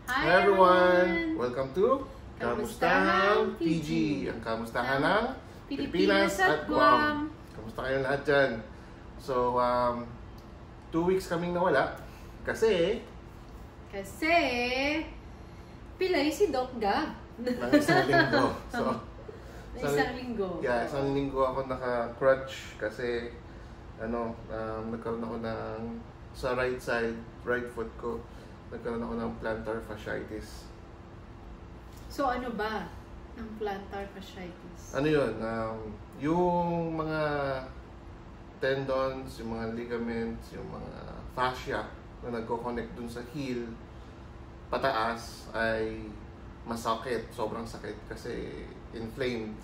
Hi everyone! Welcome to Kamustahang PG, ang kamustahan ng Pilipinas at Guam. Kamusta kayo lahat dyan? So, 2 weeks kaming nawala kasi pilay si Doc Gab. ng isang linggo. So, isang linggo. Yeah, isang linggo ako naka-crutch kasi nagkaroon ako ng sa right side, right foot ko, nagkaroon ako ng plantar fasciitis. So ano ba ang plantar fasciitis? Ano yun? Yung mga tendons, yung mga ligaments, yung mga fascia na nagko-connect dun sa heel pataas ay masakit, sobrang sakit kasi inflamed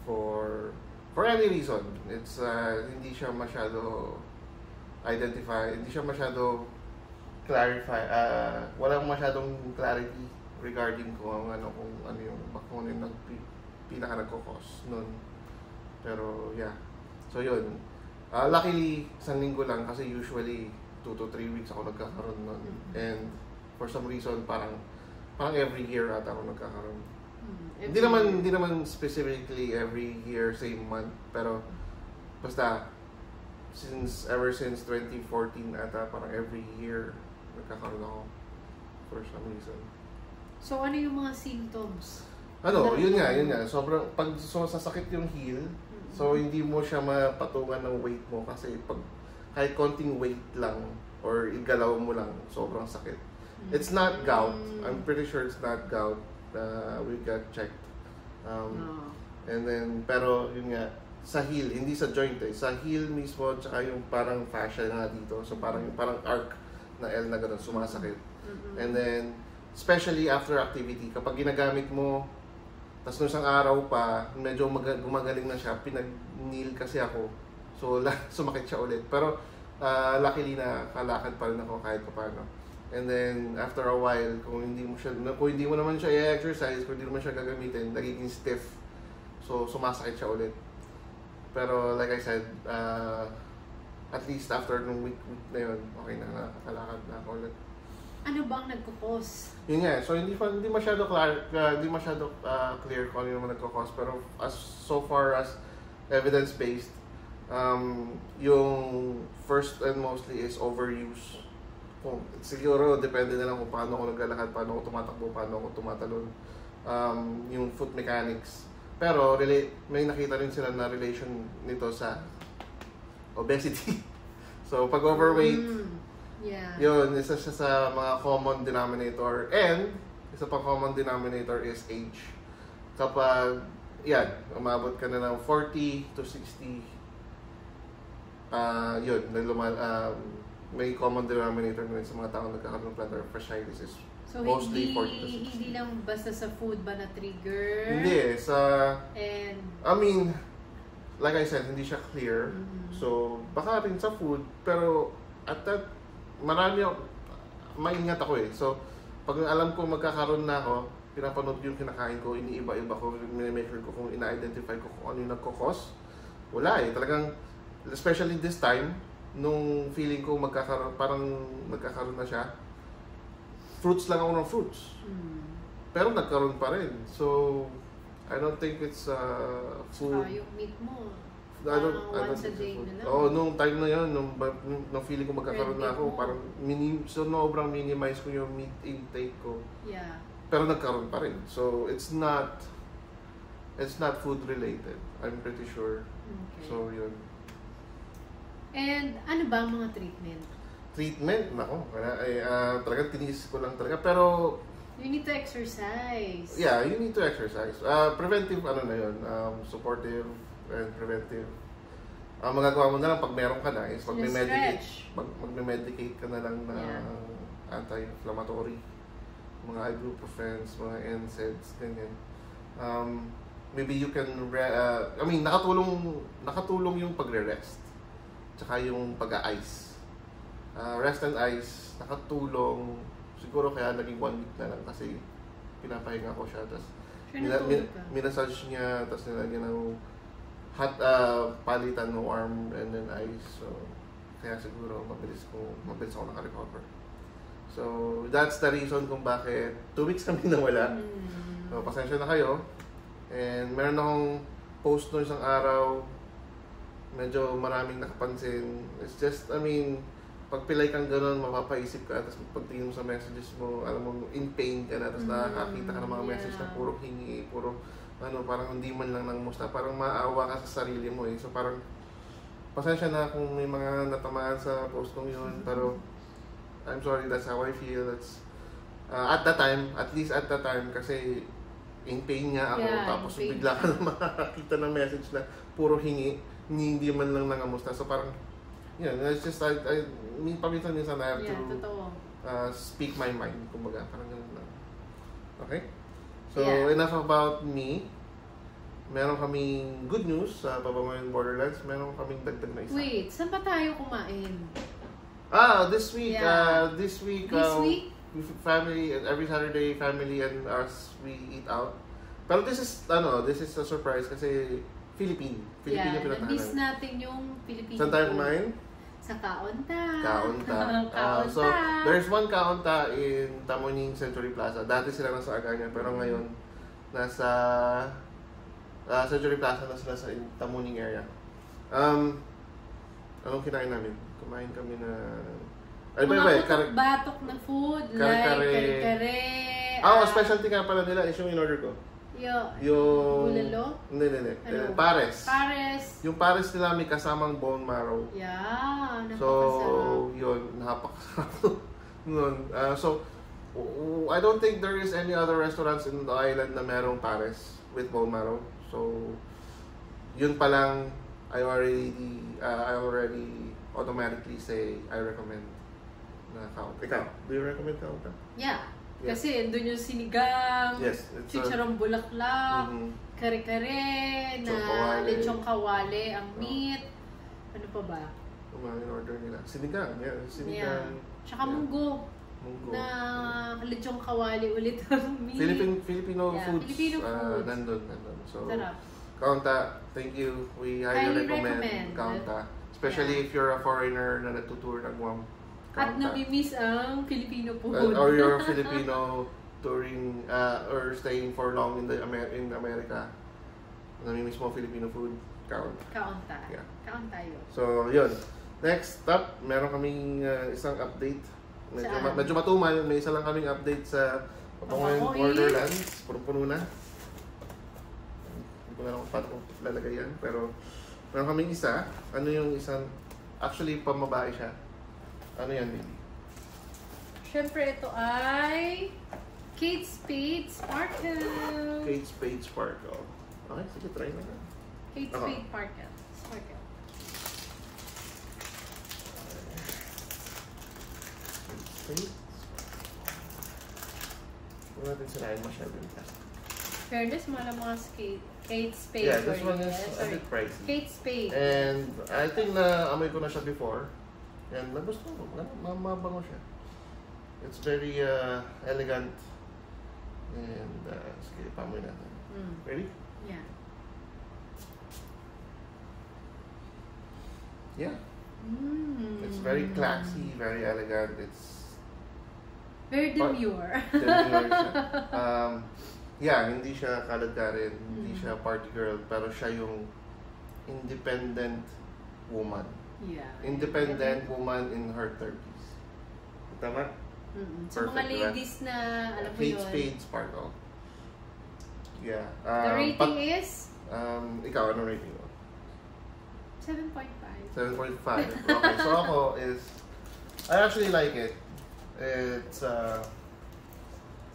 for any reason. It's hindi siya masyado hindi siya masyado clarify, walang masyadong clarity regarding kung ano yung pinaka nagko-cause nun. Pero yeah. So yun. Luckily, isang linggo lang kasi usually 2 to 3 weeks ako nagkakaroon nun. And for some reason parang every year ata ako nagkakaroon. Hindi naman specifically every year, same month, pero basta ever since 2014 ata parang every year nagkakaroon ako for some reason. So ano yung mga symptoms? Yun nga. Sobrang sasakit yung heel. So hindi mo siya mapatungan ng weight mo kasi pag kahit konting weight lang or igalaw mo lang, sobrang sakit. It's not gout. I'm pretty sure it's not gout. We got checked. And then, pero yun nga, sa heel, hindi sa joint sa heel mismo, tsaka yung parang fascia na dito. So parang arc na L na gano'n, sumasakit. And then, especially after activity, kapag ginagamit mo, tapos nung isang araw pa, medyo gumagaling na siya, pinag-kneel kasi ako. So, sumakit siya ulit. Pero, luckily na kalakad pa rin ako kahit paano. And then, after a while, kung hindi mo naman siya i-exercise, kung hindi mo siya gagamitin, nagiging stiff. So, sumasakit siya ulit. Pero, like I said, at least after nung week na yun, okay na, nakakalakad na ako ulit. Ano bang nagkukos? Yun nga, so hindi masyado clear kung ano yung nagkukos. Pero so far as evidence-based, yung first and mostly is overuse. Siguro depende na lang kung paano ako naglalakad, paano ako tumatakbo, paano ako tumatalon, yung foot mechanics. Pero may nakita rin sila na relation nito sa obesity. So pag overweight, yun, isa siya sa mga common denominator. And isa pang common denominator is age. Kapag umabot ka na ng 40 to 60, yun, may common denominator na rin sa mga taong nagkakaroon ng plantar fasciitis is so mostly 40 to 60. Hindi lang basta sa food ba na trigger? Hindi, And I mean, like I said, hindi siya clear. So, baka rin sa food, pero at that, maingat ako eh. So, pag alam ko magkakaroon na ako, pinapanood yung kinakain ko, iniiba-iba ko, minimeasure ko kung ina-identify ko kung ano yung nagkakos. Wala eh. Talagang, especially this time, nung feeling ko parang nagkakaroon na siya, fruits lang ako ng fruits. Pero nagkaroon pa rin. So, I don't think it's food. yung meat mo. Once a day na lang. Nung time na yun, nung feeling ko magkakaroon na ako, parang sobrang minimize ko yung meat intake ko. Yeah. Pero nagkaroon pa rin. So, it's not food related. I'm pretty sure. Okay. So, yun. And ano ba ang mga treatment? Treatment? Nako, talagang tinis ko lang talaga. Pero, you need to exercise. Yeah, you need to exercise. Preventive, na yun, supportive and preventive. Ang magagawa mo na lang pag meron ka na is magme-medicate ka na lang na anti-inflammatory. Mga ibuprofens, mga NSAIDs, ganyan. Maybe you can, nakatulong yung pagre-rest. Tsaka yung pag-a-ice. Rest and ice, nakatulong. Siguro kaya naging 1 week na lang kasi pinapahinga ko siya. Tapos minasage niya, tapos nilagyan ng hot palitan ng warm and then ice. So, kaya siguro mabilis ako naka-recover. So, that's the reason kung bakit 2 weeks kami nawala. So, pasensya na kayo. And meron akong post no isang araw, medyo maraming nakapansin. It's just, I mean, pag pilay kang gano'n, mapapaisip ka, tapos pagtingin mo sa messages mo, alam mo, in pain ka na, tapos nakakakita ka ng mga message na puro hingi, puro, parang hindi man lang musta, parang maawa ka sa sarili mo eh. So parang, pasensya na kung may mga natamaan sa post nung yun, pero I'm sorry, that's how I feel. That's, at the time, at least at the time, kasi in pain nga ako, tapos bigla ka na makakita ng message na puro hingi, hindi man lang nangamusta. So parang, it's just, I paminsan-minsan I have to speak my mind, kumbaga, parang ganun lang. Okay? So, enough about me. Meron kaming good news sa Pabangoyan Borderlands. Meron kaming dagdag na isa. Wait, saan pa tayo kumain? This week, this week, family, every Saturday, family and us, we eat out. Pero this is a surprise kasi Filipino pinatahanan. Na-miss natin yung Filipino. Saan tayo kumain? Sa Kaunta. Kaunta. So, there's one Kaunta in Tamuning Century Plaza. Dati sila nasa Aganya, pero ngayon, nasa Century Plaza na sila sa Tamuning area. Anong kinain namin? Kumain kami na... Mga batok na food, kare-kare. Specialty nga pala nila is yung in-order ko. Yung... Bulalo? Hindi. Ano? Pares. Yung pares nila may kasamang bone marrow. Yeah, napakasarap. So, yun, napakasarap. So, I don't think there is any other restaurants in the island na merong pares with bone marrow. So, yun pa lang, I already automatically say I recommend na Kaunta. Ikaw, do you recommend Kaunta? Yeah. Kasi doon yung sinigang, chicharong bulaklak, kare-kare, na lechong kawali, ang meat. Ano pa ba? In-order nila. Sinigang. Tsaka munggo. Na lechong kawali ulit ang meat. Filipino foods. Filipino foods. Nandun. So, sarap. Kaunta, thank you. We highly recommend Kaunta. Especially if you're a foreigner na nagtutour ng Guam. At nami-miss ang Filipino food. Or you're Filipino touring or staying for long in America. Nami-miss mo Filipino food. Kaunta. Yeah. Kaunta yun. So, yun. Next up, meron kaming isang update. Medyo matumal. May isa lang kaming update sa Pabangoyan Borderlands. Puno na. Hindi ko na lang paano kung lalagay yan. Pero, meron kaming isa. Ano yung isang... Actually, pamabae siya. Ano yan, baby? Siyempre, ito ay Kate Spade Sparkle. Kate Spade Sparkle. Okay, sige, try na nga. Kate Spade Sparkle. Kate Spade. Huwag natin sirahin masyado yung plastic. Fairness, mga Kate Spade. Yeah, this one is a bit pricey. Kate Spade. And I think na amoy ko na siya before. And nagusto ko. Mabango siya. It's very elegant. And sige, pamoy natin. Ready? Yeah. Yeah. It's very classy, very elegant. It's very demure. Demure siya. Yeah, hindi siya kalad-karin, hindi siya party girl, pero siya yung independent woman. Yeah. Independent woman in her 30s. Tama? So mga ladies na, alam mo yun. Kate Spade Sparkle. Yeah. The rating is? Ikaw, ano rating mo? 7.5. 7.5. Okay, so ako is, I actually like it. It's,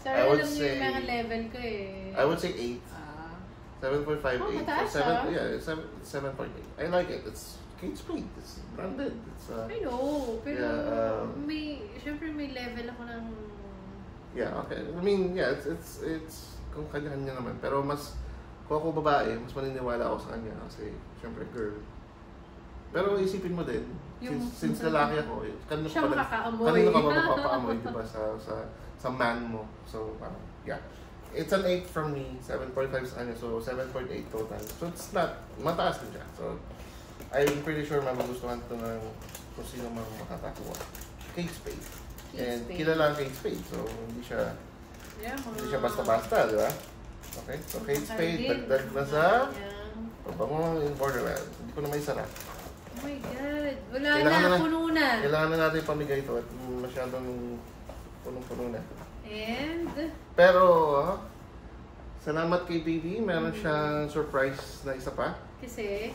sorry, alam niyo yung mga level ko eh. I would say 8. 7.5, 8. Mataas Yeah, 7.8. I like it. It's Kate Spade. It's branded. It's, I know, pero syempre may level ako ng... Yeah, okay. I mean, yeah, it's kung kanya-kanya naman. Pero kung ako babae, mas maniniwala ako sa kanya kasi syempre girl. Pero isipin mo din, since lalaki ako, kanino ka magpapaamoy, diba, sa man mo. So, yeah. It's an 8 from me, 7.5 sa kanya, so 7.8 total. So, it's not, mataas din siya. So, I'm pretty sure magugustuhan ito ng kung sino mang makakakuha. Kate Spade. And kilala ang Kate Spade. So, hindi siya basta-basta, di ba? Okay, so Kate Spade, dagdag na sa pabango in Borderlands. Hindi ko na may sarap. Oh my God. Wala puno na. Kailangan na natin pamigay ito at masyadong punong-puno na. And? Pero, salamat kay Baby. Meron siyang surprise na isa pa. Kasi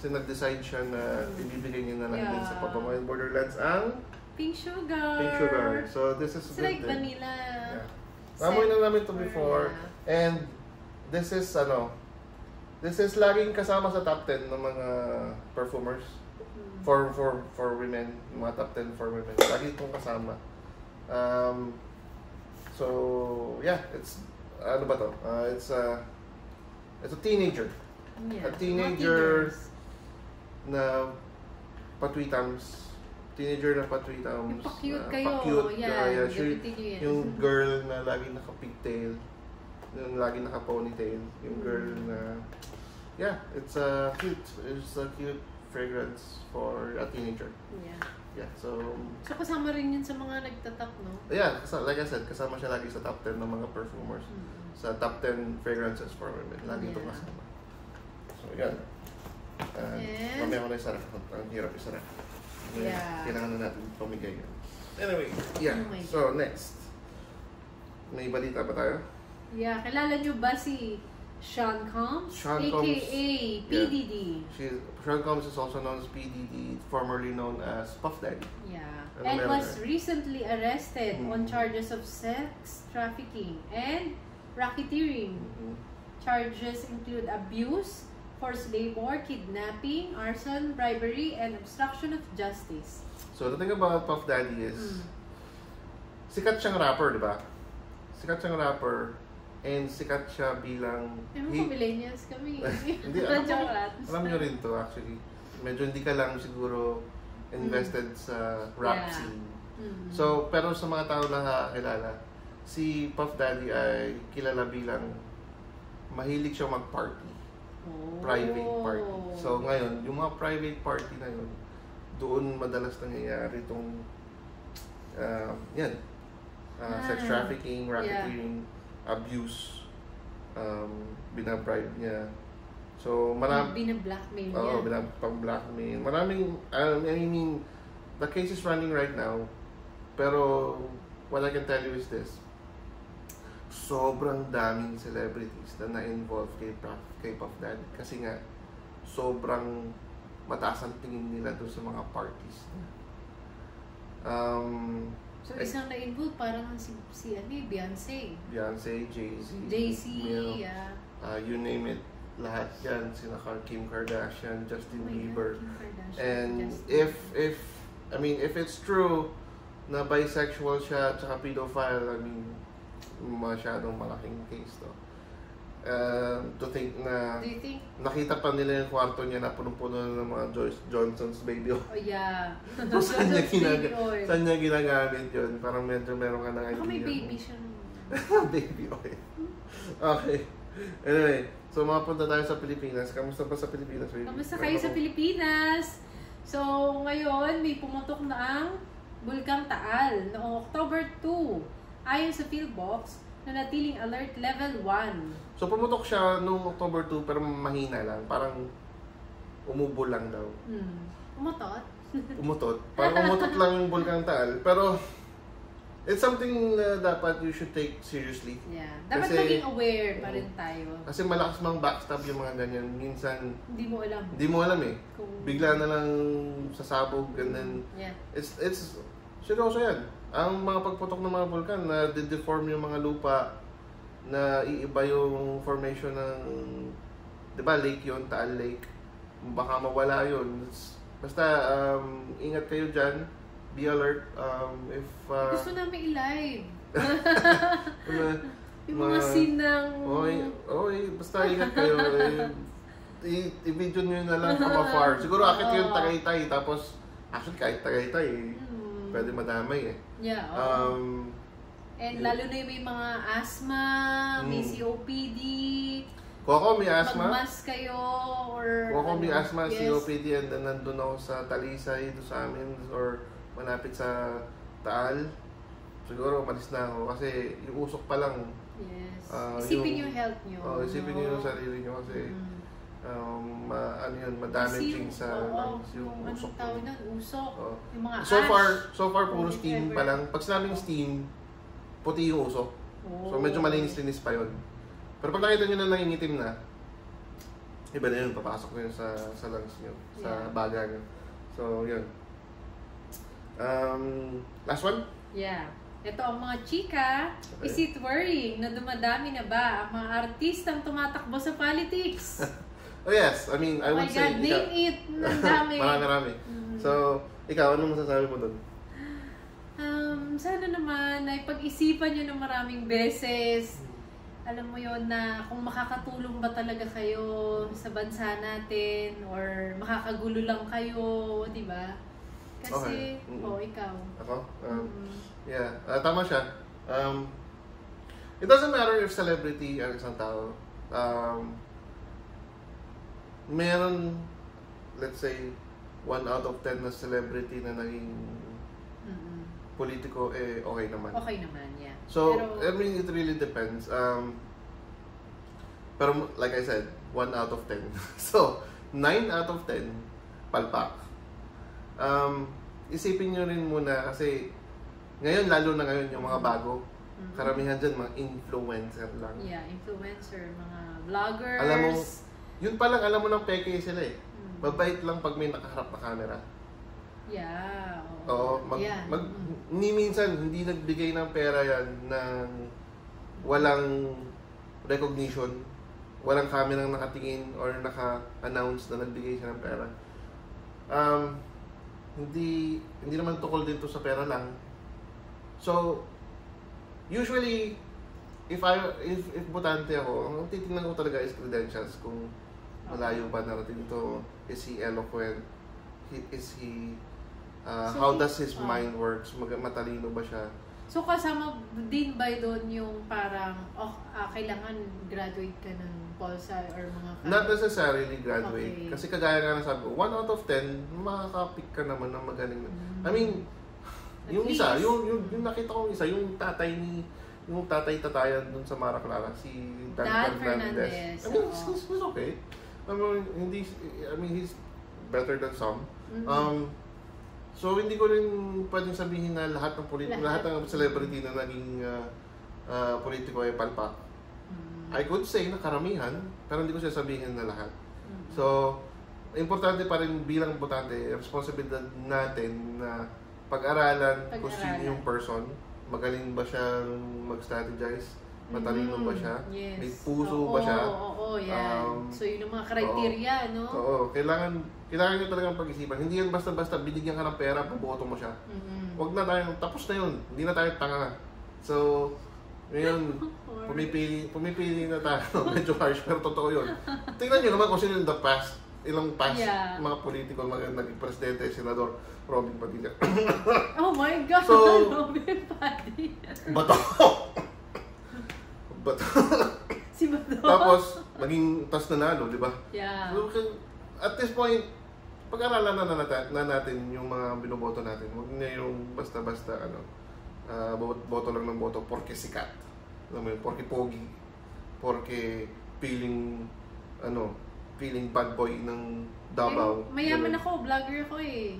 nag-decide siya na ibibigay niya na lang din sa pabango in Borderlands ang Pink Sugar. Pink Sugar. So, this is it's good like din. vanilla. Namoy na namin ito before. And, this is laging kasama sa top 10 ng mga perfumers. For women, mga top 10 for women. Lagi itong kasama. So, yeah, it's, ano ba to? It's a teenager. Yeah, a teenager na patwitams. Teenager na patwitams. Yung pa-cute kayo. Pa-cute. Yeah, yung girl na lagi naka-pigtail. Yung lagi naka-ponytail. Yung girl na, yeah, it's a cute fragrance for a teenager. Yeah, so kasama rin yun sa mga nagtatak, no? Yeah, like I said, kasama siya lagi sa top 10 ng mga perfumers. Sa top 10 fragrances for women. Lagi itong kasama. So, yan. Mamaya ko na isara. Ang hirap isara. Kailangan na natin pamigay yun. Anyway, yeah. So, next. May balita pa tayo? Yeah, kilala nyo ba si Sean Combs, aka PDD. Sean Combs is also known as PDD, formerly known as Puff Daddy. Yeah, and was recently arrested on charges of sex trafficking and racketeering. Charges include abuse, forced labor, kidnapping, arson, bribery, and obstruction of justice. So the thing about Puff Daddy is, sikat siyang rapper, di ba? Sikat siyang rapper. And sikat siya bilang... millennials kami. Hindi, alam nyo rin to actually. Medyo hindi ka lang siguro invested sa rap scene. So, pero sa mga tao na nakakilala, si Puff Daddy ay kilala bilang mahilig siya mag-party. Private party. So, ngayon, yung mga private party na yun, doon madalas nangyayari itong sex trafficking, racketeering, abuse, binabribe niya. So, bina-blackmail niya. Oo, bina-blackmail. Maraming, I mean, the case is running right now. Pero, what I can tell you is this. Sobrang daming celebrities na na-involve kay Puff Daddy. Kasi nga, sobrang mataas ang tingin nila doon sa mga parties. So, isang na-involve parang si Beyonce. Beyonce, Jay-Z, yeah. You name it, lahat yan. Sina Kim Kardashian, Justin Bieber. And if it's true na bisexual siya at saka pedophile, I mean, masyadong malaking case to. To think na nakita pa nila yung kwarto niya na punong-puno ng mga Joyce Johnson's baby oil. Oh yeah. Saan niya ginagamit yun? Parang medyo meron ka ng idea. Baka may baby siya. Baby oil. Okay. Anyway, so mapunta tayo sa Pilipinas. Kamusta ba sa Pilipinas? Kamusta kayo sa Pilipinas? So ngayon, may pumutok na ang Bulkang Taal noong October 2. Ayon sa PhilBox, nanatiling alert level 1. So pumutok siya noong October 2 pero mahina lang. Parang umubo lang daw. Umutot? Umutot. Parang umutot lang yung Bulkang Taal. Pero it's something na dapat you should take seriously. Yeah. Dapat maging aware pa rin tayo. Kasi malakas mang backstab yung mga ganyan. Minsan, hindi mo alam. Hindi mo alam eh. Bigla na lang sasabog and then it's seryoso yan. Ang mga pagputok ng mga bulkan na de-deform yung mga lupa, na iiba yung formation ng, di ba, lake yun, Taal Lake. Baka mawala yun. Basta, ingat kayo dyan. Be alert. Gusto namin i-live. Yung mga scene ng... Basta ingat kayo. I-video nyo na lang from afar. Siguro akit yung Tagaytay. Tapos, actually kahit Tagaytay, pwede madamay eh. Yeah, and lalo na yung may mga asthma, may COPD. Koko, may asthma. Mag-mask kayo or... Koko, may asthma, COPD, and then nandun ako sa Talisay, doon sa amin, or malapit sa Taal. siguro umalis na ako kasi yung usok pa lang. Yes. Isipin yung health nyo. Isipin nyo yung sarili nyo kasi ano yun, madamaging sa lungs yung usok. Anong tawag nun? Usok. Yung mga So far puro steam pa lang. Pag sinabing steam, puti yung usok. So medyo malinis-linis pa yun. Pero pag nakita nyo na nangingitim na, iba na yun, papasok na yun sa lungs nyo, sa baga nyo. So yun. Last one? Yeah. Ito ang mga chika. Okay. Is it worrying na dumadami na ba ang mga artistang tumatakbo sa politics? Oh yes, I mean, I would say... Oh my God, name it! Ang dami. Marami. So, ikaw, anong masasabi mo doon? Sana naman ay pag-isipan nyo ng maraming beses. Alam mo yon na kung makakatulong ba talaga kayo sa bansa natin or makakagulo lang kayo, di ba? Kasi, ikaw. Ako? Yeah, tama siya. It doesn't matter if celebrity ang isang tao. Meron, let's say, 1 out of 10 na celebrity na naging politiko, okay naman. Okay naman, yeah. So, I mean, it really depends. Pero, like I said, 1 out of 10. So, 9 out of 10, palpak. Isipin nyo rin muna kasi ngayon, lalo na ngayon, yung mga bago, karamihan dyan, mga influencer lang. Yeah, influencer, mga vloggers. Alam mo, yun pa lang, alam mo ng peke sila eh. Mabait lang pag may nakaharap na camera. Yeah. Ni minsan, hindi nagbigay ng pera yan ng walang recognition, walang camera nakatingin or naka-announce na nagbigay siya ng pera. Hindi naman tukol din to sa pera lang. So, usually, if botante ako, ang titingnan ko talaga is credentials, kung malayo ba narating to, is he eloquent, how does his mind works, matalino ba siya. So, kasama din ba doon yung parang, kailangan graduate ka ng POLSA or mga... Not necessarily graduate. Okay. Kasi kagaya nga na sabi ko, 1 out of 10, makaka-pick ka naman ng magaling. I mean, yung isa, yung nakita ko isa, yung tatay-tatayan dun sa Mara Clara, si Dan Fernandez. I mean, he's okay. I mean, he's better than some. So, hindi ko rin pwedeng sabihin na lahat ng celebrity na naging politiko ay palpak. I could say na karamihan, pero hindi ko sasabihin na lahat. So, importante pa rin bilang botante, responsibilidad natin na pag-aralan kung sino yung person, magaling ba siyang mag-strategize, matalino ba siya, may puso ba siya. Yan. So, yun yung mga criteria, no? Oo, kailangan nyo talagang pag-isipan. Hindi yan basta-basta binigyan ka ng pera, paboto mo siya. Huwag na tayo, tapos na yun, hindi na tayo tanga. So, ngayon, pumipili na tayo. Medyo harsh, pero totoo yun. Tingnan nyo naman kung sino yung ilang mga politiko, naging presidente, senador, Robin Padilla. Oh my God! So, Robin Padilla. Bato. Si Bato. Tapos, tas nanalo, di ba? Yeah. So, at this point, pag-aralan na natin yung mga binoboto natin. Huwag na yung basta-basta, boto lang ng boto porque sikat. Alam mo yun, porque pogi. Porque feeling bad boy ng Davao. Mayaman ako, vlogger ako eh.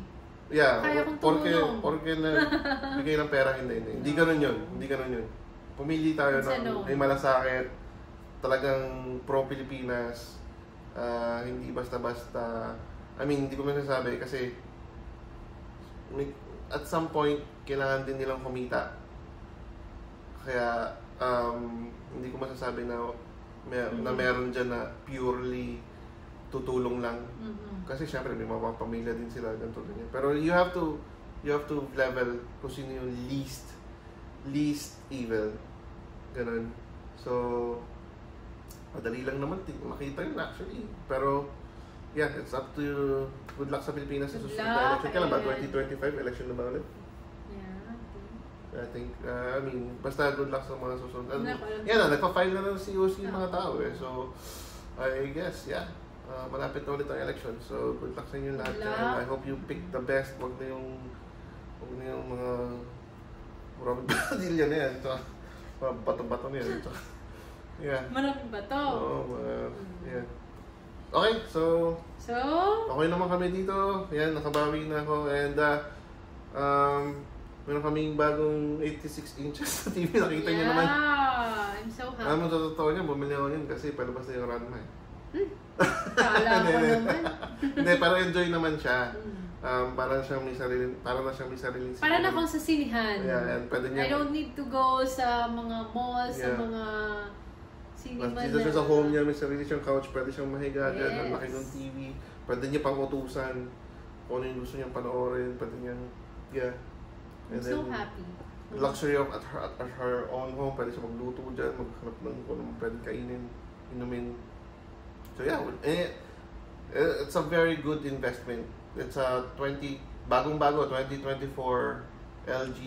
Yeah, kaya kong tumulong. Porque na bigay ng pera, hindi ganun yun. Pumili tayo ng may malasakit, talagang pro-Pilipinas, hindi basta-basta. I mean, hindi ko masasabi kasi at some point, kailangan din nilang kumita. Kaya, hindi ko masasabi na meron dyan na purely tutulong lang. Kasi syempre, may mga pamilya din sila, ganito din. Pero you have to level kung sino yung least evil. Ganun. So, madali lang naman makita yun actually. Pero, yeah, it's up to you. Good luck sa Pilipinas sa susunod na election. Kailan ba? 2025 election na ba ulit? Yeah, I think, basta good luck sa mga susunod. Nagpa-file na si OC yung mga tao eh. So, I guess, yeah. Malapit na ulit ang election. So, good luck sa inyo lahat. I hope you pick the best. Huwag na yung mga Maraming padilya na yan. Tsaka, bato-bato na yan. Tsaka, yeah. Maraming bato. Oo, yeah. Okay, so, okay naman kami dito. Yan, nakabawi na ako. And, meron kaming bagong 86 inches sa TV. Nakita niyo naman. I'm so happy. Alam mo, sa totoo niya, bumili ako yun kasi palabas na yung Ranma eh. Kala ko naman. Hindi, pero enjoy naman siya. Para siyang may sarili, para na siyang may sarili. Para na akong sa sinihan. Yeah, and pwede niya. I don't need to go sa mga malls, sa mga cinema dito siya sa home niya, may sarili siyang couch, pwede siyang mahiga dyan, ang laki ng TV. Pwede niya pang utusan kung ano yung gusto niyang panoorin, pwede niyang, yeah. I'm so happy. Luxury of at her own home, pwede siya magluto dyan, maghanap ng kung ano pwede kainin, inumin. So yeah, it's a very good investment. It's a bagong-bago, 2024 LG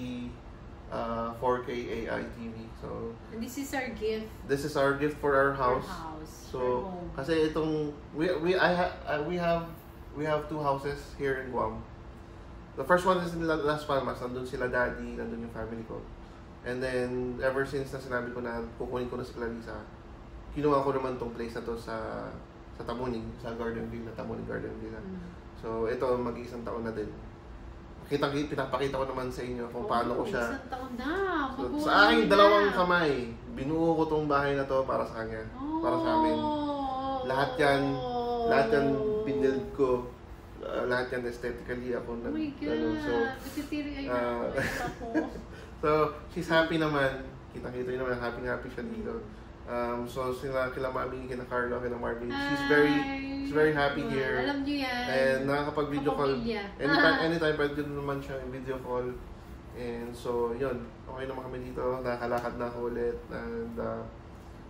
4K AI TV. So, and this is our gift. This is our gift for our house. So, kasi itong we have two houses here in Guam. The first one is in Las Palmas. Nandun sila daddy, nandun yung family ko. And then, ever since na sinabi ko na kukunin ko na si Clarissa, kinuha ko naman tong place na to sa Tamuning, sa Garden Villa, Tamuning Garden Villa. So, ito, mag-iisang taon na din. Pinapakita ko naman sa inyo kung paano ko siya. Isang taon na. So, sa aking dalawang kamay, binuo ko tong bahay na to para sa kanya. Para sa amin. Lahat yan binild ko. Lahat yan aesthetically ako. Oh my God. Bititiri ako. So, she's happy naman. Kita-kita yun naman, happy siya dito. So sila kila Mami, kina Carlo, kina Marvin. She's very happy here. Alam niyo yan. And nakakapag-video call. Anytime pwede naman siya in video call. And so, yun. Okay naman kami dito. Nakakalakad na ako ulit. And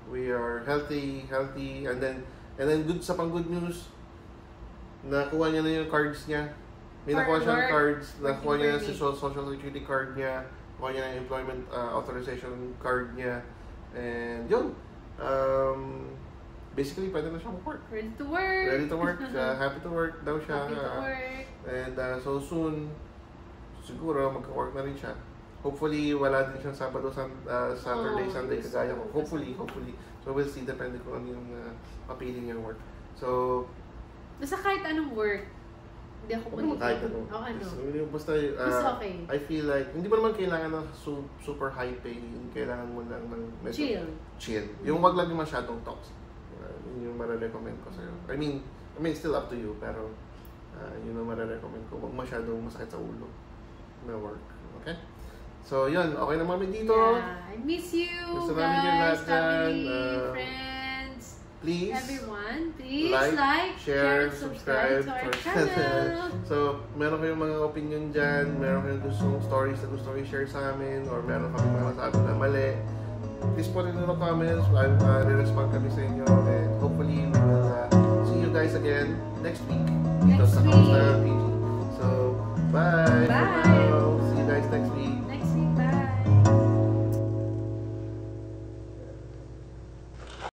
we are healthy. And then good sa pang-good news, nakuha niya na yung cards niya. May nakuha siyang cards. Nakuha niya na si Social Security card niya. Nakuha niya na yung employment authorization card niya. And yun. Basically, pwede na siya mag-work. Ready to work. Happy to work daw siya. Happy to work. And so soon, siguro magka-work na rin siya. Hopefully, wala din siyang Sabado, Saturday, Sunday kagaya ko. Hopefully. So we'll see, depende kung ano yung mapili niyang work. So, basta kahit anong work, hindi ako kahit ano. Basta, okay. I feel like, hindi mo naman kailangan ng super high pay. Kailangan mo lang ng medyo chill. Yung wag lang yung masyadong toxic. Yun yung marirecommend ko sa'yo. I mean, still up to you, pero yun ang marirecommend ko. Wag masyadong masakit sa ulo na work. Okay? So, yun. Okay na mami dito. Yeah, I miss you, gusto guys, family, friends, please, everyone. Please like, share, subscribe to our channel. So, meron kayong mga opinion dyan, meron kayong gustong stories na gusto i-share sa amin, or meron kami mga nasabi na mali, please put it in the comments. I'll respond kami sa inyo, and hopefully we will see you guys again next week dito sa House PG. So,